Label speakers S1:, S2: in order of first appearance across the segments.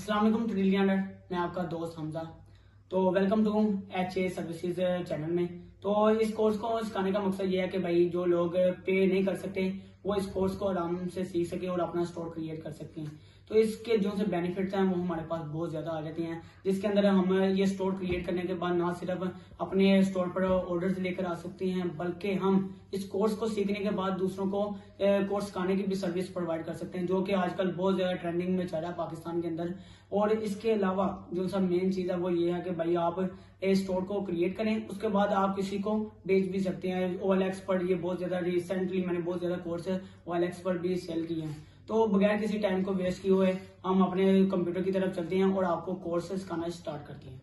S1: अस्सलाम वालेकुम ट्रिलियनर, मैं आपका दोस्त हमजा। तो welcome to HA services channel में। तो इस कोर्स को सिखाने का मकसद ये है कि भाई जो लोग पे नहीं कर सकते वो इस कोर्स को आराम से सीख सके और अपना स्टोर क्रिएट कर सकते हैं। तो इसके जो से बेनिफिट्स हैं वो हमारे पास बहुत ज्यादा आ जाते हैं, जिसके अंदर हम ये स्टोर क्रिएट करने के बाद ना सिर्फ अपने स्टोर पर ऑर्डर्स लेकर आ सकते हैं, बल्कि हम इस कोर्स को सीखने के बाद दूसरों को कोर्स सिखाने की भी सर्विस प्रोवाइड कर सकते हैं, जो कि आजकल बहुत ज्यादा ट्रेंडिंग में चल रहा है पाकिस्तान के अंदर। और इसके अलावा जो सब मेन चीज है वो ये है कि भाई आप स्टोर को क्रिएट करें, उसके बाद आप किसी को बेच भी सकते हैं। OLX पर ये बहुत ज्यादा रिसेंटली मैंने बहुत ज्यादा कोर्स OLX पर भी सेल किए हैं। तो बगैर किसी टाइम को वेस्ट किए हुए हम अपने कंप्यूटर की तरफ चलते हैं और आपको कोर्स सिखाना स्टार्ट करते हैं।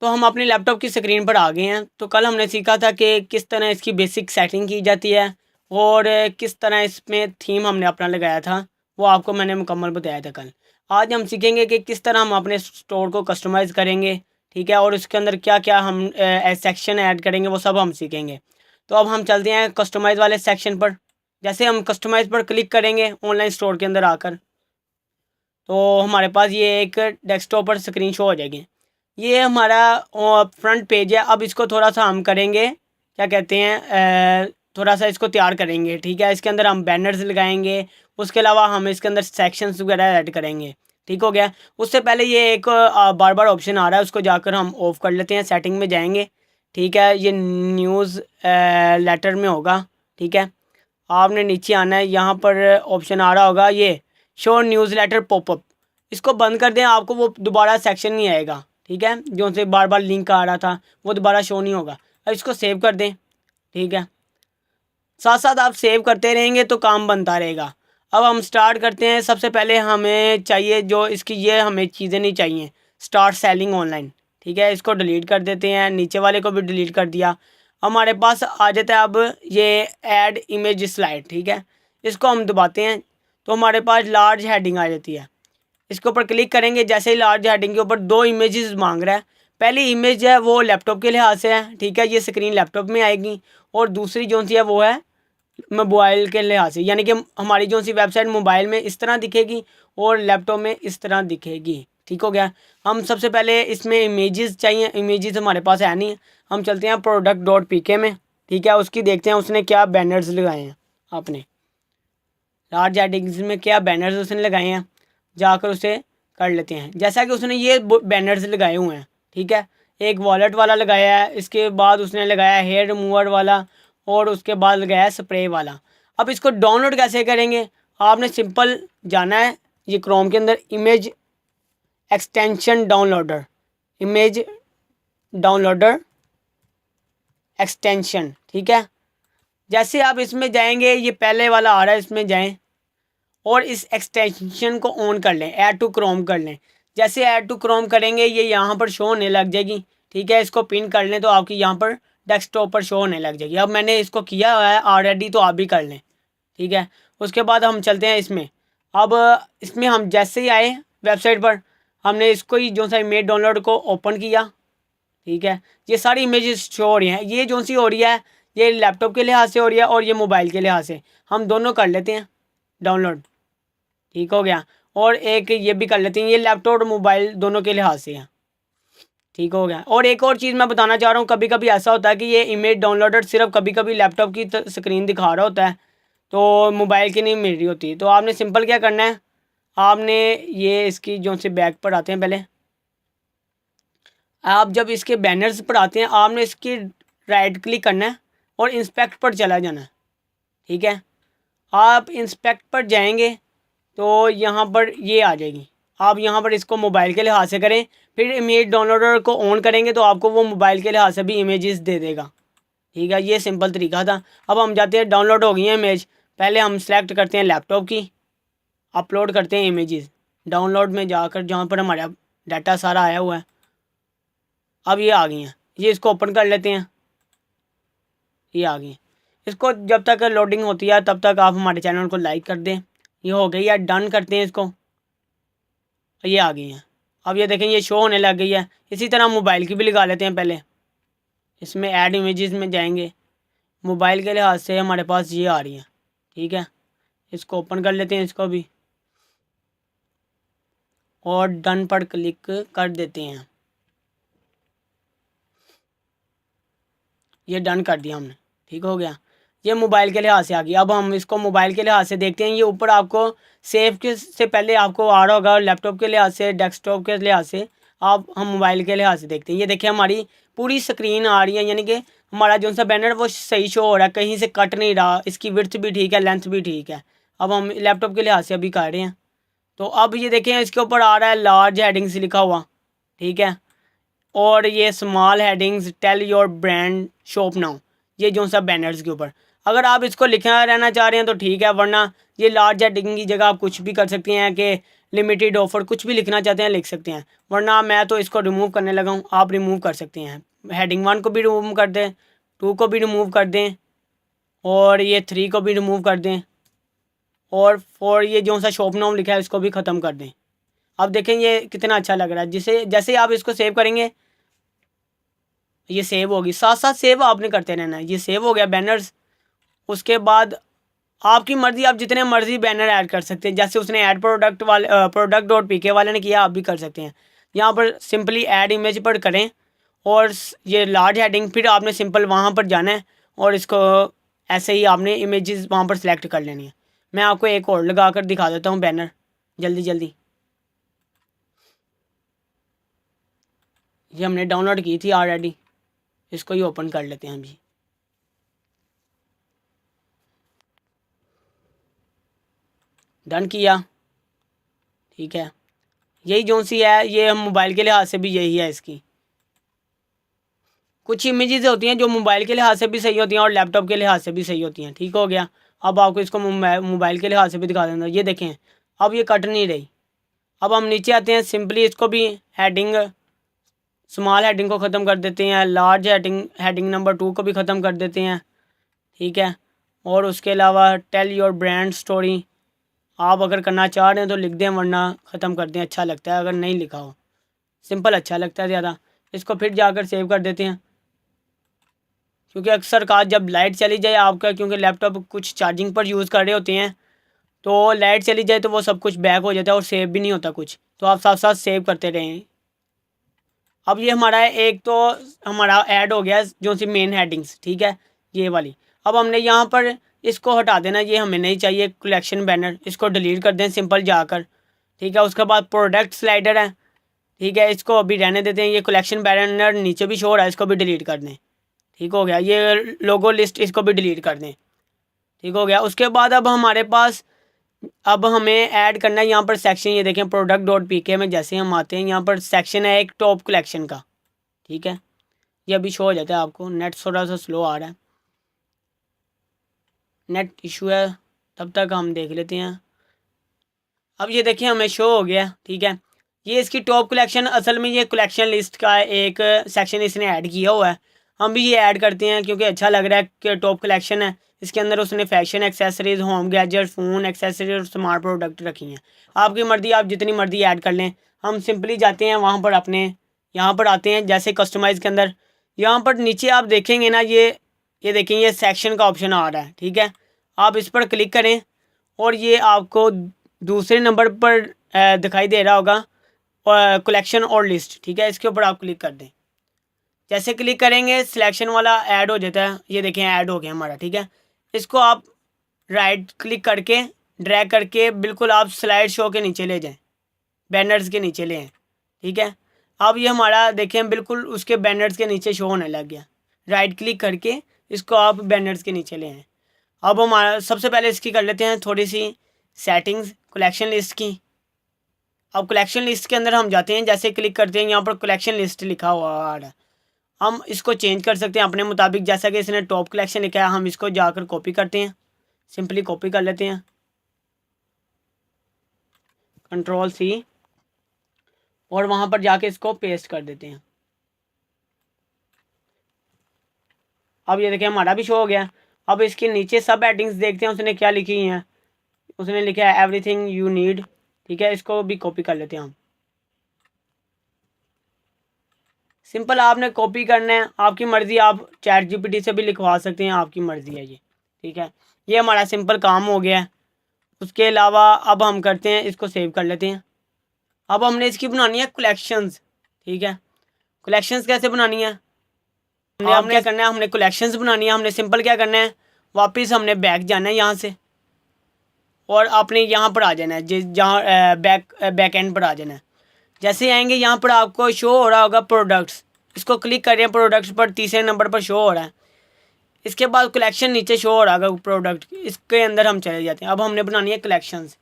S1: तो हम अपने लैपटॉप की स्क्रीन पर आ गए हैं। तो कल हमने सीखा था कि किस तरह इसकी बेसिक सेटिंग की जाती है और किस तरह इसमें थीम हमने अपना लगाया था, वो आपको मैंने मुकम्मल बताया था कल। आज हम सीखेंगे कि किस तरह हम अपने स्टोर को कस्टमाइज़ करेंगे, ठीक है, और उसके अंदर क्या क्या हम सेक्शन ऐड करेंगे वो सब हम सीखेंगे। तो अब हम चलते हैं कस्टमाइज़ वाले सेक्शन पर। जैसे हम कस्टमाइज़ पर क्लिक करेंगे ऑनलाइन स्टोर के अंदर आकर, तो हमारे पास ये एक डेस्कटॉप पर स्क्रीन शो हो जाएगी। ये हमारा फ्रंट पेज है। अब इसको थोड़ा सा हम करेंगे, क्या कहते हैं, थोड़ा सा इसको तैयार करेंगे, ठीक है। इसके अंदर हम बैनर्स लगाएंगे, उसके अलावा हम इसके अंदर सेक्शंस वगैरह ऐड करेंगे, ठीक हो गया। उससे पहले ये एक बार बार ऑप्शन आ रहा है, उसको जाकर हम ऑफ कर लेते हैं, सेटिंग में जाएंगे, ठीक है। ये न्यूज़ लेटर में होगा, ठीक है। आपने नीचे आना है, यहाँ पर ऑप्शन आ रहा होगा ये शो न्यूज़ लेटर पॉपअप, इसको बंद कर दें, आपको वो दोबारा सेक्शन नहीं आएगा, ठीक है। जो से बार बार लिंक आ रहा था वो दोबारा शो नहीं होगा। अब इसको सेव कर दें, ठीक है। साथ साथ आप सेव करते रहेंगे तो काम बनता रहेगा। अब हम स्टार्ट करते हैं। सबसे पहले हमें चाहिए जो इसकी ये हमें चीज़ें नहीं चाहिए, स्टार्ट सेलिंग ऑनलाइन, ठीक है। इसको डिलीट कर देते हैं, नीचे वाले को भी डिलीट कर दिया। हमारे पास आ जाता है अब ये ऐड इमेज स्लाइड, ठीक है। इसको हम दबाते हैं तो हमारे पास लार्ज हेडिंग आ जाती है। इसके ऊपर क्लिक करेंगे, जैसे ही लार्ज हेडिंग के ऊपर दो इमेजेस मांग रहा है। पहली इमेज है वो लैपटॉप के लिहाज से है, ठीक है, ये स्क्रीन लैपटॉप में आएगी। और दूसरी जो सी है वो है मोबाइल के लिहाज से, यानी कि हमारी जो सी वेबसाइट मोबाइल में इस तरह दिखेगी और लैपटॉप में इस तरह दिखेगी, ठीक हो गया। हम सबसे पहले इसमें इमेजेस चाहिए, इमेजेस हमारे पास है नहीं है। हम चलते हैं product.pk में, ठीक है। उसकी देखते हैं उसने क्या बैनर्स लगाए हैं, आपने लार्ज हेडिंग्स में क्या बैनर्स उसने लगाए हैं, जाकर उसे कर लेते हैं। जैसा कि उसने ये बैनर्स लगाए हुए हैं, ठीक है। एक वॉलेट वाला लगाया है, इसके बाद उसने लगाया हेयर रिमूवर वाला, और उसके बाद लगाया स्प्रे वाला। अब इसको डाउनलोड कैसे करेंगे, आपने सिंपल जाना है ये क्रोम के अंदर image extension downloader, image downloader extension, ठीक है। जैसे आप इसमें जाएंगे, ये पहले वाला आ रहा है, इसमें जाएं और इस एक्सटेंशन को ऑन कर लें, ऐड टू क्रोम कर लें। जैसे ऐड टू क्रोम करेंगे ये यहाँ पर शो होने लग जाएगी, ठीक है। इसको पिन कर लें तो आपकी यहाँ पर डेस्कटॉप पर शो होने लग जाएगी। अब मैंने इसको किया हुआ है ऑलरेडी, तो आप भी कर लें, ठीक है। उसके बाद हम चलते हैं इसमें। अब इसमें हम जैसे ही आए वेबसाइट पर, हमने इसको ही जो सा इमेज डाउनलोड को ओपन किया, ठीक है। ये सारी इमेजेस शो हो रही हैं, ये जो सी हो रही है ये लैपटॉप के लिहाज से हो रही है और ये मोबाइल के लिहाज से। हम दोनों कर लेते हैं डाउनलोड, ठीक हो गया। और एक ये भी कर लेते हैं, ये लैपटॉप और मोबाइल दोनों के लिहाज से है, ठीक हो गया। और एक और चीज़ मैं बताना चाह रहा हूँ, कभी कभी ऐसा होता है कि ये इमेज डाउनलोडर सिर्फ कभी कभी लैपटॉप की स्क्रीन दिखा रहा होता है, तो मोबाइल की नहीं मिल रही होती। तो आपने सिंपल क्या करना है, आपने ये इसकी जो से बैक पर आते हैं, पहले आप जब इसके बैनर्स पर आते हैं आपने इसकी राइट क्लिक करना है और इंस्पेक्ट पर चला जाना है, ठीक है। आप इंस्पेक्ट पर जाएंगे तो यहाँ पर ये आ जाएगी। आप यहाँ पर इसको मोबाइल के लिहाज से करें, फिर इमेज डाउनलोडर को ऑन करेंगे तो आपको वो मोबाइल के लिहाज से भी इमेजेस दे देगा, ठीक है। ये सिंपल तरीका था। अब हम जाते हैं, डाउनलोड हो गई है इमेज। पहले हम सेलेक्ट करते हैं लैपटॉप की, अपलोड करते हैं इमेजेस डाउनलोड में जाकर, जहाँ पर हमारा डाटा सारा आया हुआ है। अब ये आ गई हैं, ये इसको ओपन कर लेते हैं, ये आ गई। इसको जब तक लोडिंग होती है तब तक आप हमारे चैनल को लाइक कर दें। ये हो गई है, डन करते हैं इसको, ये आ गई हैं। अब ये देखें ये शो होने लग गई है। इसी तरह मोबाइल की भी लगा लेते हैं। पहले इसमें ऐड इमेजेस में जाएंगे, मोबाइल के लिहाज से हमारे पास ये आ रही हैं, ठीक है। इसको ओपन कर लेते हैं, इसको भी और डन पर क्लिक कर देते हैं। ये डन कर दिया हमने, ठीक हो गया। ये मोबाइल के लिहाज से आ गया। अब हम इसको मोबाइल के लिहाज से देखते हैं। ये ऊपर आपको सेव के से पहले आपको आ रहा होगा, लैपटॉप के लिहाज से, डेस्कटॉप के लिहाज से। आप हम मोबाइल के लिहाज से देखते हैं। ये देखिए हमारी पूरी स्क्रीन आ रही है, यानी कि हमारा जो सा बैनर वो सही शो हो रहा है, कहीं से कट नहीं रहा। इसकी विड्थ भी ठीक है, लेंथ भी ठीक है। अब हम लैपटॉप के लिहाज से अभी कर रहे हैं। तो अब ये देखें, इसके ऊपर आ रहा है लार्ज हेडिंग्स लिखा हुआ, ठीक है। और ये small headings tell your brand shop now, ये जो सब बैनर्स के ऊपर। अगर आप इसको लिखा रहना चाह रहे हैं तो ठीक है, वरना ये लार्ज हेडिंग की जगह आप कुछ भी कर सकते हैं कि लिमिटेड ऑफर, कुछ भी लिखना चाहते हैं लिख सकते हैं। वरना मैं तो इसको रिमूव करने लगा हूँ, आप रिमूव कर सकते हैं। हेडिंग 1 को भी रिमूव कर दें, 2 को भी रिमूव कर दें, और ये 3 को भी रिमूव कर दें, और 4 ये जो सा शॉप नाउ लिखा है इसको भी ख़त्म कर दें। अब देखें ये कितना अच्छा लग रहा है। जिसे जैसे आप इसको सेव करेंगे ये सेव होगी, साथ साथ सेव आपने करते रहना है। ये सेव हो गया बैनर्स। उसके बाद आपकी मर्ज़ी, आप जितने मर्ज़ी बैनर ऐड कर सकते हैं। जैसे उसने ऐड प्रोडक्ट वाले product.pk वाले ने किया, आप भी कर सकते हैं। यहाँ पर सिंपली ऐड इमेज पर करें और ये लार्ज हेडिंग, फिर आपने सिंपल वहाँ पर जाना है और इसको ऐसे ही आपने इमेजेस वहाँ पर सिलेक्ट कर लेनी है। मैं आपको एक और लगा कर दिखा देता हूँ बैनर जल्दी जल्दी। ये हमने डाउनलोड की थी ऑलरेडी, इसको ही ओपन कर लेते हैं हम जी। डन किया, ठीक है। यही जो सी है, ये हम मोबाइल के लिहाज से भी यही है। इसकी कुछ इमेजेस होती हैं जो मोबाइल के लिहाज से भी सही होती हैं और लैपटॉप के लिहाज से भी सही होती हैं, ठीक हो गया। अब आपको इसको मोबाइल के लिहाज से भी दिखा देना। ये देखें अब ये कट नहीं रही। अब हम नीचे आते हैं, सिंपली इसको भी हेडिंग, स्मॉल हेडिंग को ख़त्म कर देते हैं, लार्ज हेडिंग नंबर 2 को भी ख़त्म कर देते हैं, ठीक है। और उसके अलावा टेल योर ब्रांड स्टोरी आप अगर करना चाह रहे हैं तो लिख दें, वरना ख़त्म कर दें, अच्छा लगता है। अगर नहीं लिखा हो सिंपल अच्छा लगता है ज़्यादा। इसको फिर जाकर सेव कर देते हैं, क्योंकि अक्सर का जब लाइट चली जाए आपका, क्योंकि लैपटॉप कुछ चार्जिंग पर यूज़ कर रहे होते हैं, तो लाइट चली जाए तो वो सब कुछ बैक हो जाता है और सेव भी नहीं होता कुछ। तो आप साथ साथ सेव करते रहें। अब ये हमारा एक तो हमारा ऐड हो गया जो सी मेन हेडिंग्स, ठीक है, ये वाली। अब हमने यहाँ पर इसको हटा देना, ये हमें नहीं चाहिए। कलेक्शन बैनर इसको डिलीट कर दें सिंपल जाकर, ठीक है। उसके बाद प्रोडक्ट स्लाइडर है, ठीक है, इसको अभी रहने देते हैं। ये कलेक्शन बैनर नीचे भी शो हो रहा है, इसको भी डिलीट कर दें, ठीक हो गया। ये लोगो लिस्ट इसको भी डिलीट कर दें, ठीक हो गया। उसके बाद अब हमारे पास, अब हमें ऐड करना है यहाँ पर सेक्शन। ये देखें product.pk में जैसे हम आते हैं यहाँ पर सेक्शन है एक टॉप कलेक्शन का, ठीक है। ये अभी शो हो जाता है आपको। नेट थोड़ा सा स्लो आ रहा है, नेट इशू है, तब तक हम देख लेते हैं। अब ये देखिए हमें शो हो गया, ठीक है। ये इसकी टॉप कलेक्शन, असल में ये कलेक्शन लिस्ट का एक सेक्शन इसने ऐड किया हुआ है। हम भी ये ऐड करते हैं क्योंकि अच्छा लग रहा है कि टॉप कलेक्शन है। इसके अंदर उसने fashion accessories, home gadget, phone accessories और स्मार्ट प्रोडक्ट रखी हैं। आपकी मर्ज़ी, आप जितनी मर्ज़ी ऐड कर लें। हम सिंपली जाते हैं वहाँ पर, अपने यहाँ पर आते हैं, जैसे कस्टमाइज़ के अंदर यहाँ पर नीचे आप देखेंगे ना, ये देखेंगे ये सेक्शन का ऑप्शन आ रहा है, ठीक है। आप इस पर क्लिक करें और ये आपको दूसरे नंबर पर दिखाई दे रहा होगा कलेक्शन और लिस्ट, ठीक है। इसके ऊपर आप क्लिक कर दें। जैसे क्लिक करेंगे सिलेक्शन वाला ऐड हो जाता है। ये देखें ऐड हो गया हमारा, ठीक है। इसको आप राइट क्लिक करके ड्रैग करके बिल्कुल आप स्लाइड शो के नीचे ले जाएं, बैनर्स के नीचे ले आएँ, ठीक है। अब ये हमारा देखें बिल्कुल उसके बैनर्स के नीचे शो होने लग गया। राइट क्लिक करके इसको आप बैनर्स के नीचे ले आएँ। अब हमारा सबसे पहले इसकी कर लेते हैं थोड़ी सी सेटिंग्स कलेक्शन लिस्ट की। अब कलेक्शन लिस्ट के अंदर हम जाते हैं, जैसे क्लिक करते हैं यहाँ पर कलेक्शन लिस्ट लिखा हुआ आ रहा है। हम इसको चेंज कर सकते हैं अपने मुताबिक, जैसा कि इसने टॉप कलेक्शन लिखा है। हम इसको जाकर कॉपी करते हैं, सिंपली कॉपी कर लेते हैं, Ctrl+C, और वहाँ पर जाके इसको पेस्ट कर देते हैं। अब ये देखिए हमारा भी शो हो गया। अब इसके नीचे सब हेडिंग्स देखते हैं उसने क्या लिखी हैं। उसने लिखा है एवरीथिंग यू नीड, ठीक है। इसको भी कॉपी कर लेते हैं हम। सिंपल आपने कॉपी करना है, आपकी मर्ज़ी, आप ChatGPT से भी लिखवा सकते हैं, आपकी मर्ज़ी है ये, ठीक है। ये हमारा सिंपल काम हो गया है। उसके अलावा अब हम करते हैं, इसको सेव कर लेते हैं। अब हमने इसकी बनानी है कलेक्शंस, ठीक है। कलेक्शंस कैसे बनानी है, हमने क्या करना है, हमने कलेक्शंस बनानी है। हमने सिंपल क्या करना है, वापस हमने बैक जाना है यहाँ से और आपने यहाँ पर आ जाना है, जहाँ बैक एंड पर आ जाना है। जैसे आएंगे यहाँ पर आपको शो हो रहा होगा प्रोडक्ट्स, इसको क्लिक करें, प्रोडक्ट्स पर तीसरे नंबर पर शो हो रहा है। इसके बाद कलेक्शन नीचे शो हो रहा होगा प्रोडक्ट, इसके अंदर हम चले जाते हैं। अब हमने बनानी है कलेक्शंस,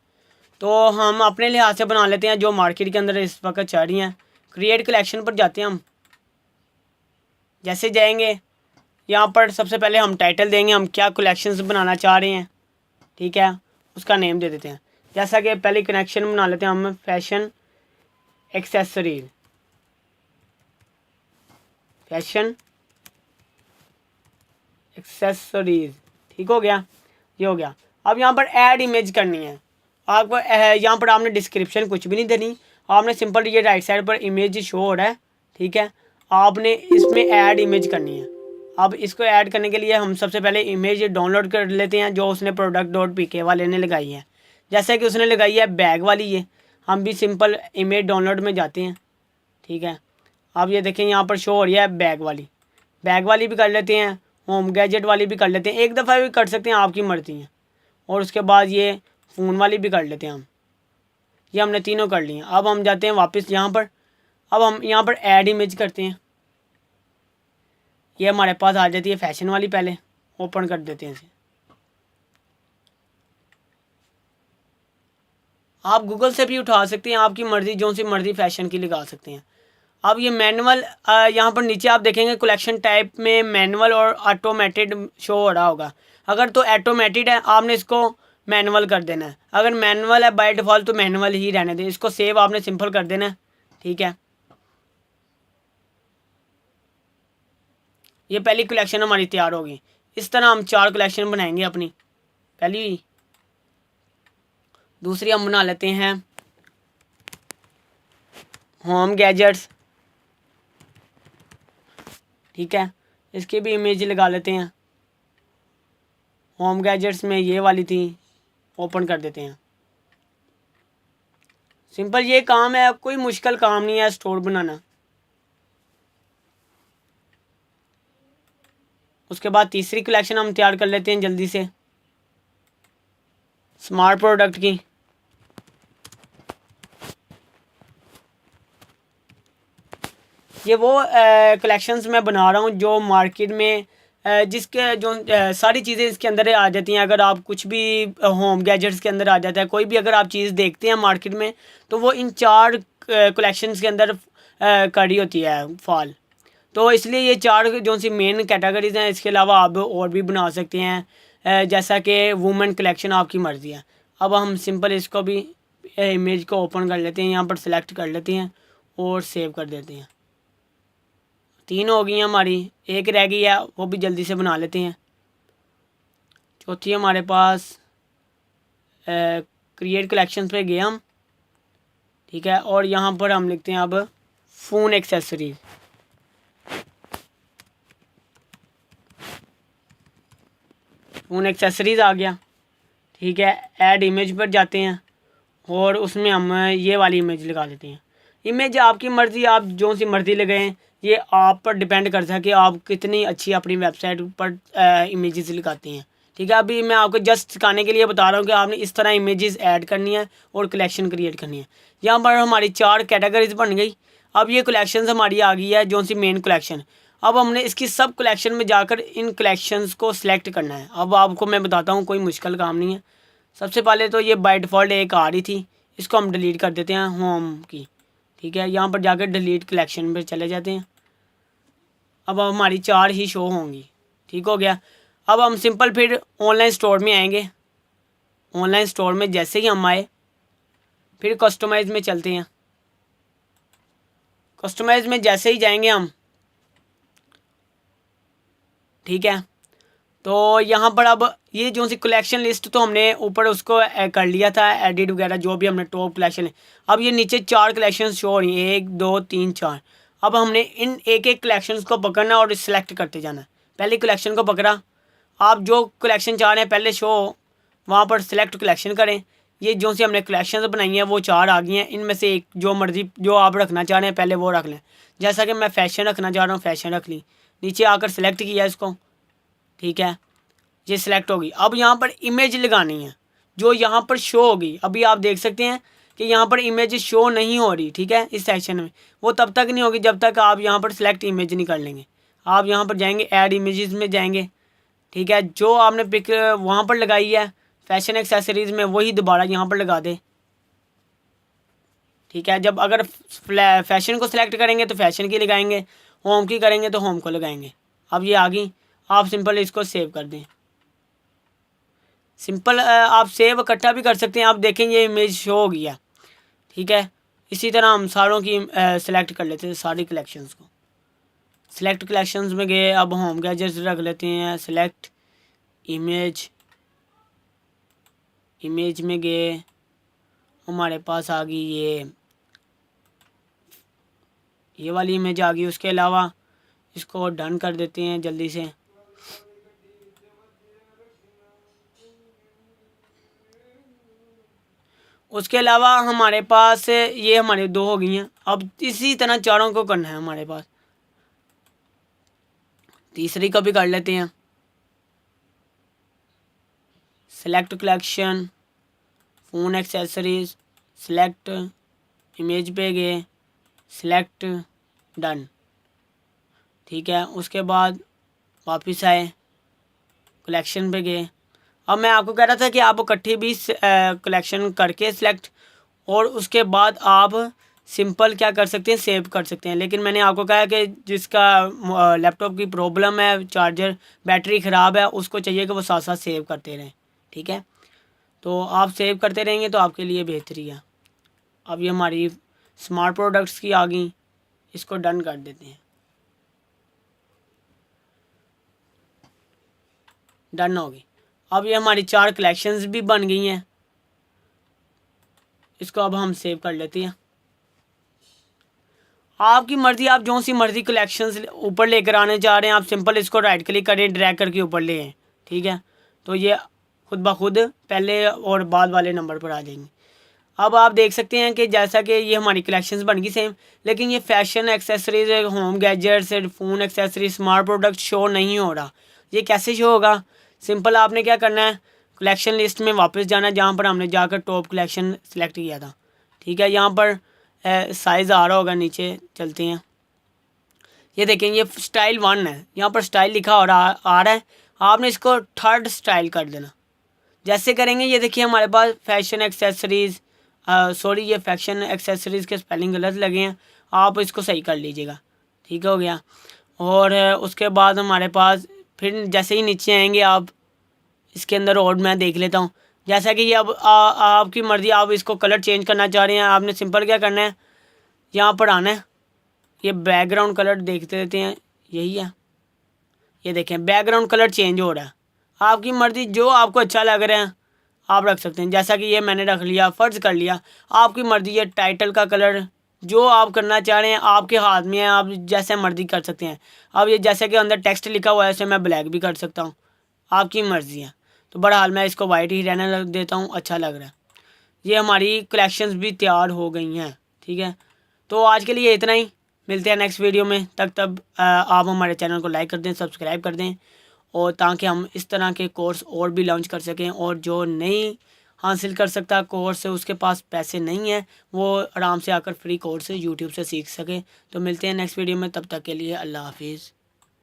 S1: तो हम अपने लिहाज से बना लेते हैं जो मार्केट के अंदर इस वक्त चल रही हैं। क्रिएट कलेक्शन पर जाते हैं हम। जैसे जाएंगे यहाँ पर सबसे पहले हम टाइटल देंगे, हम क्या कलेक्शंस बनाना चाह रहे हैं, ठीक है, उसका नेम दे देते हैं। जैसा कि पहले कनेक्शन बना लेते हैं हम फैशन एक्सेसरीज, फैशन एक्सेसरीज, ठीक हो गया, ये हो गया। अब यहाँ पर ऐड इमेज करनी है आपको। यहाँ पर आपने डिस्क्रिप्शन कुछ भी नहीं देनी, आपने सिंपल ये राइट साइड पर इमेज शो हो रहा है, ठीक है, आपने इसमें ऐड इमेज करनी है। अब इसको ऐड करने के लिए हम सबसे पहले इमेज डाउनलोड कर लेते हैं जो उसने product.pk वाले ने लगाई है। जैसे कि उसने लगाई है बैग वाली, ये हम भी सिंपल इमेज डाउनलोड में जाते हैं, ठीक है। अब ये देखें यहाँ पर शो हो रही है बैग वाली भी कर लेते हैं, होम गैजेट वाली भी कर लेते हैं, एक दफ़ा भी कर सकते हैं, आपकी मर्ज़ी है। और उसके बाद ये फ़ोन वाली भी कर लेते हैं हम। ये हमने तीनों कर लिए। अब हम जाते हैं वापस यहाँ पर। अब हम यहाँ पर ऐड इमेज करते हैं, ये हमारे पास आ जाती है फैशन वाली। पहले ओपन कर देते हैं इसे। आप गूगल से भी उठा सकते हैं, आपकी मर्ज़ी, जो सी मर्ज़ी फैशन की लगा सकते हैं। अब ये मैनुअल, यहाँ पर नीचे आप देखेंगे कलेक्शन टाइप में मैनुअल और ऑटोमेटेड शो हो रहा होगा। अगर तो ऑटोमेटेड है आपने इसको मैनुअल कर देना है, अगर मैनुअल है बाय डिफ़ॉल्ट तो मैनुअल ही रहने दें। इसको सेव आपने सिंपल कर देना है, ठीक है। ये पहली कलेक्शन हमारी तैयार होगी। इस तरह हम 4 कलेक्शन बनाएंगे अपनी। पहली, दूसरी हम बना लेते हैं होम गैजेट्स, ठीक है, इसकी भी इमेज लगा लेते हैं। होम गैजेट्स में ये वाली थी, ओपन कर देते हैं। सिंपल ये काम है, कोई मुश्किल काम नहीं है स्टोर बनाना। उसके बाद तीसरी कलेक्शन हम तैयार कर लेते हैं जल्दी से, स्मार्ट प्रोडक्ट की। ये वो कलेक्शंस मैं बना रहा हूँ जो मार्केट में जिसके जो सारी चीज़ें इसके अंदर आ जाती हैं। अगर आप कुछ भी होम गैजेट्स के अंदर आ जाता है, कोई भी अगर आप चीज़ देखते हैं मार्केट में, तो वो इन 4 कलेक्शंस के अंदर कड़ी होती है फॉल। तो इसलिए ये 4 जो सी मेन कैटेगरीज हैं। इसके अलावा आप और भी बना सकते हैं, जैसा कि वुमेन कलेक्शन, आपकी मर्ज़ी है। अब हम सिंपल इसको भी इमेज को ओपन कर लेते हैं, यहाँ पर सेलेक्ट कर लेते हैं और सेव कर देते हैं। 3 हो गई हमारी, एक रह गई है, वो भी जल्दी से बना लेते हैं। चौथी हमारे पास क्रिएट कलेक्शंस पे गए हम, ठीक है, और यहाँ पर हम लिखते हैं अब फ़ोन एक्सेसरीज। फ़ोन एक्सेसरीज आ गया, ठीक है। ऐड इमेज पर जाते हैं और उसमें हम ये वाली इमेज लगा देते हैं। इमेज आपकी मर्ज़ी, आप जो सी मर्ज़ी लगाएं, ये आप पर डिपेंड करता है कि आप कितनी अच्छी अपनी वेबसाइट पर इमेजेस लगाते हैं, ठीक है। अभी मैं आपको जस्ट सिखाने के लिए बता रहा हूँ कि आपने इस तरह इमेजेस ऐड करनी है और कलेक्शन क्रिएट करनी है। यहाँ पर हमारी 4 कैटेगरीज बन गई। अब ये कलेक्शन हमारी आ गई है जो सी मेन कलेक्शन। अब हमने इसकी सब कलेक्शन में जाकर इन कलेक्शंस को सिलेक्ट करना है। अब आपको मैं बताता हूँ, कोई मुश्किल काम नहीं है। सबसे पहले तो ये बाय डिफ़ॉल्ट एक आ रही थी, इसको हम डिलीट कर देते हैं, होम की, ठीक है। यहाँ पर जाकर डिलीट कलेक्शन पर चले जाते हैं। अब हमारी 4 ही शो होंगी, ठीक हो गया। अब हम सिंपल फिर ऑनलाइन स्टोर में आएंगे। ऑनलाइन स्टोर में जैसे ही हम आए, फिर कस्टमाइज़ में चलते हैं। कस्टमाइज़ में जैसे ही जाएंगे हम, ठीक है, तो यहाँ पर अब ये जो सी कलेक्शन लिस्ट तो हमने ऊपर उसको कर लिया था, एडिट वगैरह जो भी हमने टॉप कलेक्शन है। अब ये नीचे 4 कलेक्शन शो हो रही हैं, 1 2 3 4। अब हमने इन एक कलेक्शंस को पकड़ना और सिलेक्ट करते जाना है। पहली कलेक्शन को पकड़ा, आप जो कलेक्शन चाह रहे हैं पहले शो वहाँ पर सिलेक्ट कलेक्शन करें। ये जो सी हमने कलेक्शन बनाई हैं वो 4 आ गई हैं। इनमें से एक जो मर्जी जो आप रखना चाह रहे हैं पहले वो रख लें। जैसा कि मैं फ़ैशन रखना चाह रहा हूँ, फ़ैशन रख ली, नीचे आकर सेलेक्ट किया इसको, ठीक है, ये सिलेक्ट होगी। अब यहाँ पर इमेज लगानी है जो यहाँ पर शो होगी। अभी आप देख सकते हैं कि यहाँ पर इमेज शो नहीं हो रही, ठीक है, इस सेक्शन में। वो तब तक नहीं होगी जब तक आप यहाँ पर सिलेक्ट इमेज नहीं कर लेंगे। आप यहाँ पर जाएंगे, ऐड इमेजेस में जाएंगे, ठीक है, जो आपने पिक वहाँ पर लगाई है फैशन एक्सेसरीज़ में वही दोबारा यहाँ पर लगा दे, ठीक है। जब अगर फैशन को सिलेक्ट करेंगे तो फैशन की लगाएंगे, होम की करेंगे तो होम को लगाएंगे। अब ये आ गई, आप सिंपल इसको सेव कर दें। सिंपल आप सेव इकट्ठा भी कर सकते हैं। आप देखें ये इमेज शो हो गया, ठीक है। इसी तरह हम सारों की सिलेक्ट कर लेते हैं, सारी कलेक्शंस को। सिलेक्ट कलेक्शंस में गए, अब होम गैजेट्स रख लेते हैं, सिलेक्ट इमेज, इमेज में गए, हमारे पास आ गई ये वाली इमेज आ गई। उसके अलावा इसको डन कर देते हैं जल्दी से। उसके अलावा हमारे पास ये हमारे 2 हो गई हैं। अब इसी तरह चारों को करना है हमारे पास। तीसरी को भी कर लेते हैं, select collection, phone accessories, select image पे गए, सेलेक्ट डन, ठीक है। उसके बाद वापस आए, कलेक्शन पे गए। अब मैं आपको कह रहा था कि आप इकट्ठी भी कलेक्शन करके सिलेक्ट, और उसके बाद आप सिंपल क्या कर सकते हैं, सेव कर सकते हैं। लेकिन मैंने आपको कहा कि जिसका लैपटॉप की प्रॉब्लम है, चार्जर बैटरी ख़राब है, उसको चाहिए कि वो साथ साथ सेव करते रहें, ठीक है। तो आप सेव करते रहेंगे तो आपके लिए बेहतरी है। अब ये हमारी स्मार्ट प्रोडक्ट्स की आ गई, इसको डन कर देते हैं, डन हो गई। अब ये हमारी 4 कलेक्शंस भी बन गई हैं। इसको अब हम सेव कर लेते हैं। आपकी मर्ज़ी, आप जो सी मर्ज़ी कलेक्शंस ऊपर लेकर आने चाह रहे हैं, आप सिंपल इसको राइट क्लिक करें, ड्रैग करके ऊपर ले आएँ, ठीक है। तो ये खुद ब खुद पहले और बाद वाले नंबर पर आ जाएंगे। अब आप देख सकते हैं कि जैसा कि ये हमारी कलेक्शंस बन गई सेम, लेकिन ये fashion accessories, home gadgets, phone accessories, smart product show नहीं हो रहा। ये कैसे शो होगा? सिंपल आपने क्या करना है, कलेक्शन लिस्ट में वापस जाना है जहाँ पर हमने जाकर टॉप कलेक्शन सेलेक्ट किया था, ठीक है। यहाँ पर साइज़ आ रहा होगा, नीचे चलते हैं। ये देखें, ये स्टाइल 1 है, यहाँ पर स्टाइल लिखा आ रहा है। आपने इसको 3rd स्टाइल कर देना। जैसे करेंगे, ये देखिए हमारे पास फैशन एक्सेसरीज़, सॉरी ये फैशन एक्सेसरीज़ के स्पेलिंग गलत लगे हैं, आप इसको सही कर लीजिएगा, ठीक हो गया। और उसके बाद हमारे पास फिर जैसे ही नीचे आएंगे आप इसके अंदर, और मैं देख लेता हूँ जैसा कि ये अब आपकी मर्ज़ी, आप इसको कलर चेंज करना चाह रहे हैं। आपने सिंपल क्या करना है, यहाँ पर आना है, ये बैकग्राउंड कलर देखते रहते हैं, यही है। ये देखें बैकग्राउंड कलर चेंज हो रहा है। आपकी मर्ज़ी, जो आपको अच्छा लग रहा है आप रख सकते हैं। जैसा कि ये मैंने रख लिया, फ़र्ज़ कर लिया। आपकी मर्ज़ी, ये टाइटल का कलर जो आप करना चाह रहे हैं आपके हाथ में है, आप जैसे मर्ज़ी कर सकते हैं। अब ये जैसे कि अंदर टेक्स्ट लिखा हुआ है, ऐसे मैं ब्लैक भी कर सकता हूँ, आपकी मर्ज़ी है। तो बहरहाल मैं इसको वाइट ही रहने लग देता हूँ, अच्छा लग रहा है। ये हमारी कलेक्शंस भी तैयार हो गई हैं, ठीक है। तो आज के लिए इतना ही, मिलते हैं नेक्स्ट वीडियो में। तब आप हमारे चैनल को लाइक कर दें, सब्सक्राइब कर दें, और ताकि हम इस तरह के कोर्स और भी लॉन्च कर सकें। और जो नहीं हासिल कर सकता कोर्स, उसके पास पैसे नहीं हैं, वो आराम से आकर फ्री कोर्स यूट्यूब से सीख सके। तो मिलते हैं नेक्स्ट वीडियो में, तब तक के लिए अल्लाह हाफिज़।